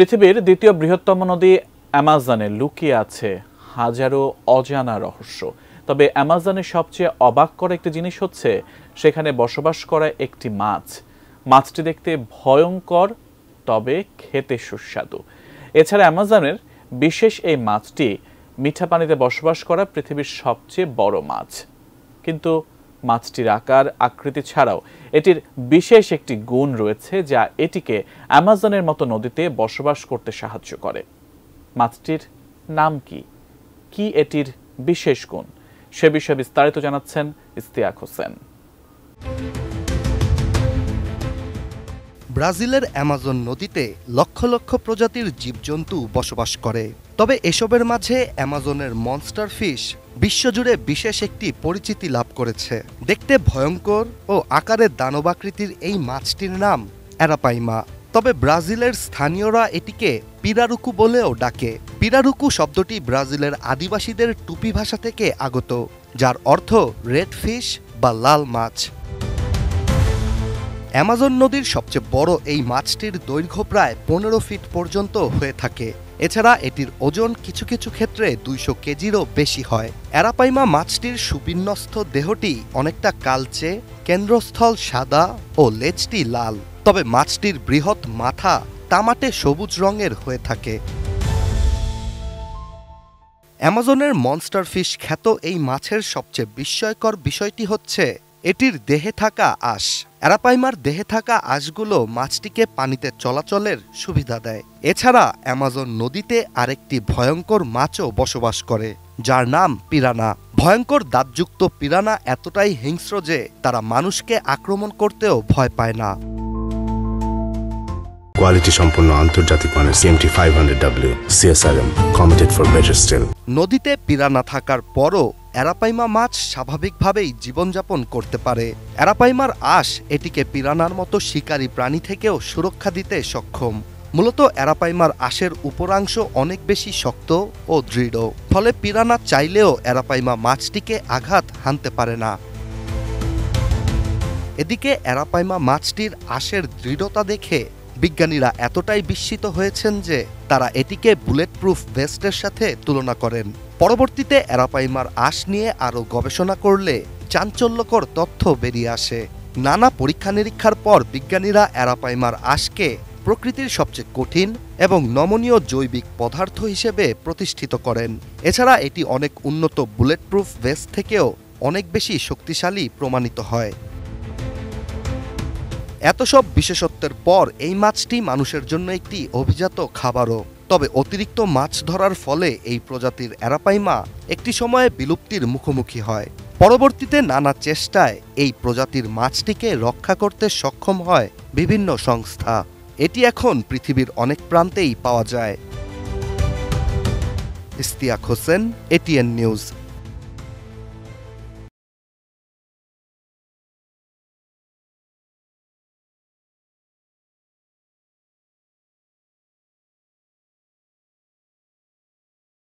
পৃথিবীর দ্বিতীয় বৃহত্তম নদী অ্যামাজনে লুকিয়ে আছে হাজারো অজানা রহস্য। তবে অ্যামাজনের সবচেয়ে অবাক করা একটি জিনিস হচ্ছে সেখানে বসবাস করা একটি মাছ। মাছটি দেখতে ভয়ঙ্কর, তবে খেতে সুস্বাদু। এছাড়া অ্যামাজনের বিশেষ এই মাছটি মিঠা পানিতে বসবাস করা পৃথিবীর সবচেয়ে বড় মাছ। কিন্তু মাছটির আকার আকৃতি ছাড়াও এটির বিশেষ একটি গুণ রয়েছে যা এটিকে অ্যামাজনের মতো নদীতে বসবাস করতে সাহায্য করে। মাছটির নাম কি, কি এটির বিশেষ গুণ, সে বিষয়ে বিস্তারিত জানাচ্ছেন ইস্তিয়াক হোসেন। ব্রাজিলের অ্যামাজন নদীতে লক্ষ লক্ষ প্রজাতির জীবজন্তু বসবাস করে। তবে এসবের মাঝে অ্যামাজনের মনস্টার ফিশ বিশ্বজুড়ে বিশেষ একটি পরিচিতি লাভ করেছে। দেখতে ভয়ঙ্কর ও আকারে দানবাকৃতির এই মাছটির নাম অ্যারাপাইমা। তবে ব্রাজিলের স্থানীয়রা এটিকে পিরারুকু বলেও ডাকে। পিরারুকু শব্দটি ব্রাজিলের আদিবাসীদের টুপি ভাষা থেকে আগত, যার অর্থ রেড ফিশ বা লাল মাছ। অ্যামাজন নদীর সবচেয়ে বড় এই মাছটির দৈর্ঘ্য প্রায় 15 ফিট পর্যন্ত হয়ে থাকে। এছাড়া এটির ওজন কিছু কিছু ক্ষেত্রে 200 কেজিরও বেশি হয়। অ্যারাপাইমা মাছটির সুবিন্যস্ত দেহটি অনেকটা কালচে, কেন্দ্রস্থল সাদা ও লেজটি লাল। তবে মাছটির বৃহৎ মাথা তামাটে সবুজ রঙের হয়ে থাকে। অ্যামাজনের মনস্টার ফিশ খ্যাত এই মাছের সবচেয়ে বিস্ময়কর বিষয়টি হচ্ছে এটির দেহে থাকা আঁশ। অ্যারাপাইমার দেহে থাকা আঁশগুলো মাছটিকে পানিতে চলাচলের সুবিধা দেয়। এছাড়া অ্যামাজন নদীতে আরেকটি ভয়ঙ্কর মাছও বসবাস করে, যার নাম পিরানা। ভয়ঙ্কর দাঁতযুক্ত পিরানা এতটাই হিংস্র যে তারা মানুষকে আক্রমণ করতেও ভয় পায় না। কোয়ালিটি সম্পন্ন আন্তর্জাতিক মানের CMT 500W CSRM committed for better still. নদীতে পিরানা থাকার পরও অ্যারাপাইমা মাছ স্বাভাবিকভাবেই জীবনযাপন করতে পারে। অ্যারাপাইমার আঁশ এটিকে পিরানার মতো শিকারী প্রাণী থেকেও সুরক্ষা দিতে সক্ষম। মূলত অ্যারাপাইমার আঁশের উপরাংশ অনেক বেশি শক্ত ও দৃঢ়, ফলে পিরানা চাইলেও অ্যারাপাইমা মাছটিকে আঘাত হানতে পারে না। এদিকে অ্যারাপাইমা মাছটির আঁশের দৃঢ়তা দেখে বিজ্ঞানীরা এতটাই বিস্মিত হয়েছেন যে তারা এটিকে বুলেট প্রুফ ভেস্টের সাথে তুলনা করেন। পরবর্তীতে অ্যারাপাইমার আঁশ নিয়ে আরও গবেষণা করলে চাঞ্চল্যকর তথ্য বেরিয়ে আসে। নানা পরীক্ষা নিরীক্ষার পর বিজ্ঞানীরা অ্যারাপাইমার আঁশকে প্রকৃতির সবচেয়ে কঠিন এবং নমনীয় জৈবিক পদার্থ হিসেবে প্রতিষ্ঠিত করেন। এছাড়া এটি অনেক উন্নত বুলেট প্রুফ ভেস্ট থেকেও অনেক বেশি শক্তিশালী প্রমাণিত হয়। এত সব বিশেষত্বের পর এই মাছটি মানুষের জন্য একটি অভিজাত খাবারও। তবে অতিরিক্ত মাছ ধরার ফলে এই প্রজাতির অ্যারাপাইমা একটি সময়ে বিলুপ্তির মুখোমুখি হয়। পরবর্তীতে নানা চেষ্টায় এই প্রজাতির মাছটিকে রক্ষা করতে সক্ষম হয় বিভিন্ন সংস্থা। এটি এখন পৃথিবীর অনেক প্রান্তেই পাওয়া যায়। Istiaq Hossain, ATN news.